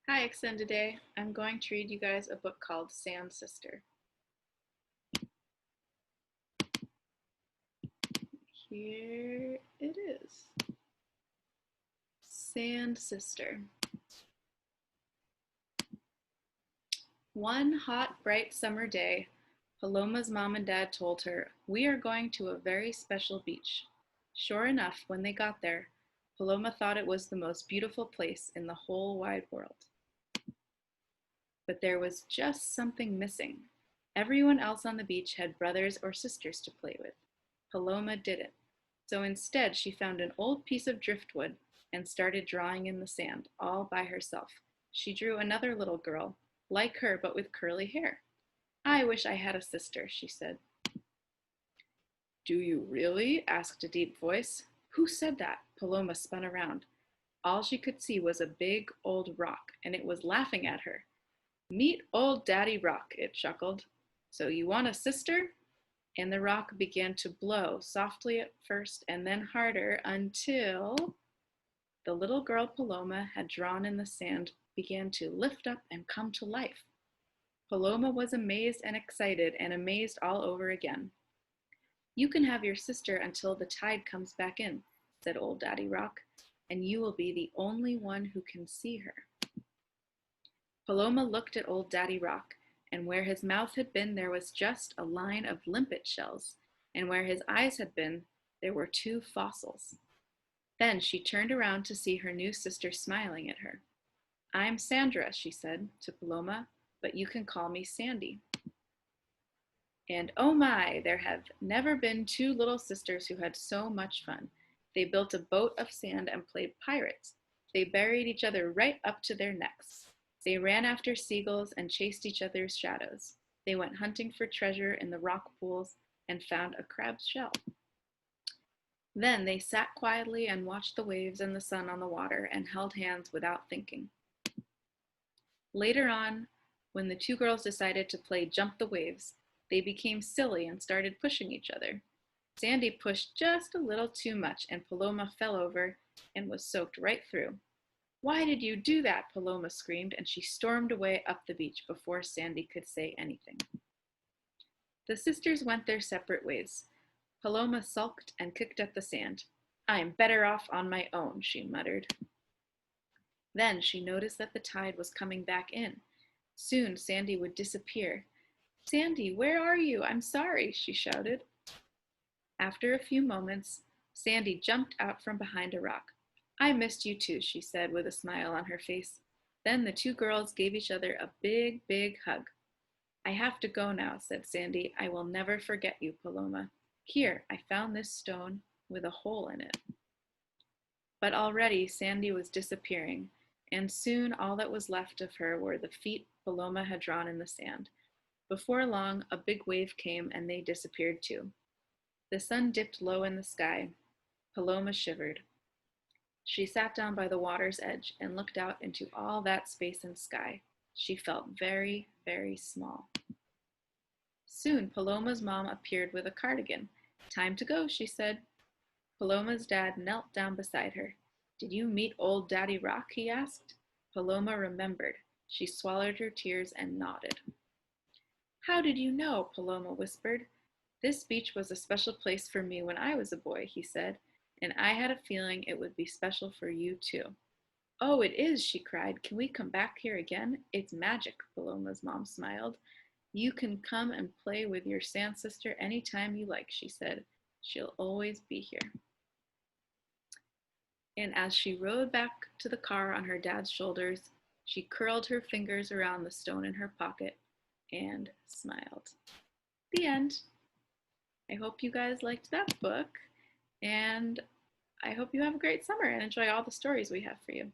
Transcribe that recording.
Hi, Extended Day. I'm going to read you guys a book called Sand Sister. Here it is. Sand Sister. One hot, bright summer day, Paloma's mom and dad told her, "We are going to a very special beach." Sure enough, when they got there, Paloma thought it was the most beautiful place in the whole wide world. But there was just something missing. Everyone else on the beach had brothers or sisters to play with. Paloma didn't. So instead, she found an old piece of driftwood and started drawing in the sand, all by herself. She drew another little girl, like her but with curly hair. "I wish I had a sister," she said. "Do you really?" asked a deep voice. Who said that? Paloma spun around. All she could see was a big old rock, and it was laughing at her. "Meet old Daddy Rock," it chuckled. "So you want a sister?" And the rock began to blow, softly at first and then harder, until the little girl Paloma had drawn in the sand began to lift up and come to life. Paloma was amazed and excited and amazed all over again. "You can have your sister until the tide comes back in," said old Daddy Rock, "and you will be the only one who can see her." Paloma looked at old Daddy Rock, and where his mouth had been there was just a line of limpet shells, and where his eyes had been there were two fossils. Then she turned around to see her new sister smiling at her. "I'm Sandra," she said to Paloma, "but you can call me Sandy." And oh my, there have never been two little sisters who had so much fun. They built a boat of sand and played pirates. They buried each other right up to their necks. They ran after seagulls and chased each other's shadows. They went hunting for treasure in the rock pools and found a crab's shell. Then they sat quietly and watched the waves and the sun on the water and held hands without thinking. Later on, when the two girls decided to play jump the waves, they became silly and started pushing each other. Sandy pushed just a little too much, and Paloma fell over and was soaked right through. "Why did you do that?" Paloma screamed, and she stormed away up the beach before Sandy could say anything. The sisters went their separate ways. Paloma sulked and kicked at the sand. "I'm better off on my own," she muttered. Then she noticed that the tide was coming back in. Soon Sandy would disappear. "Sandy, where are you? I'm sorry," she shouted. After a few moments, Sandy jumped out from behind a rock. "I missed you too," she said with a smile on her face. Then the two girls gave each other a big, big hug. "I have to go now," said Sandy. "I will never forget you, Paloma. Here, I found this stone with a hole in it." But already Sandy was disappearing, and soon all that was left of her were the feet Paloma had drawn in the sand. Before long, a big wave came and they disappeared too. The sun dipped low in the sky. Paloma shivered. She sat down by the water's edge and looked out into all that space and sky. She felt very, very small. Soon Paloma's mom appeared with a cardigan. "Time to go," she said. Paloma's dad knelt down beside her. "Did you meet old Daddy Rock?" he asked. Paloma remembered. She swallowed her tears and nodded. "How did you know?" Paloma whispered. "This beach was a special place for me when I was a boy," he said, "and I had a feeling it would be special for you too." "Oh, it is," she cried. "Can we come back here again? It's magic," Paloma's mom smiled. "You can come and play with your sand sister anytime you like," she said. "She'll always be here." And as she rode back to the car on her dad's shoulders, she curled her fingers around the stone in her pocket and smiled. The end. I hope you guys liked that book, and I hope you have a great summer and enjoy all the stories we have for you.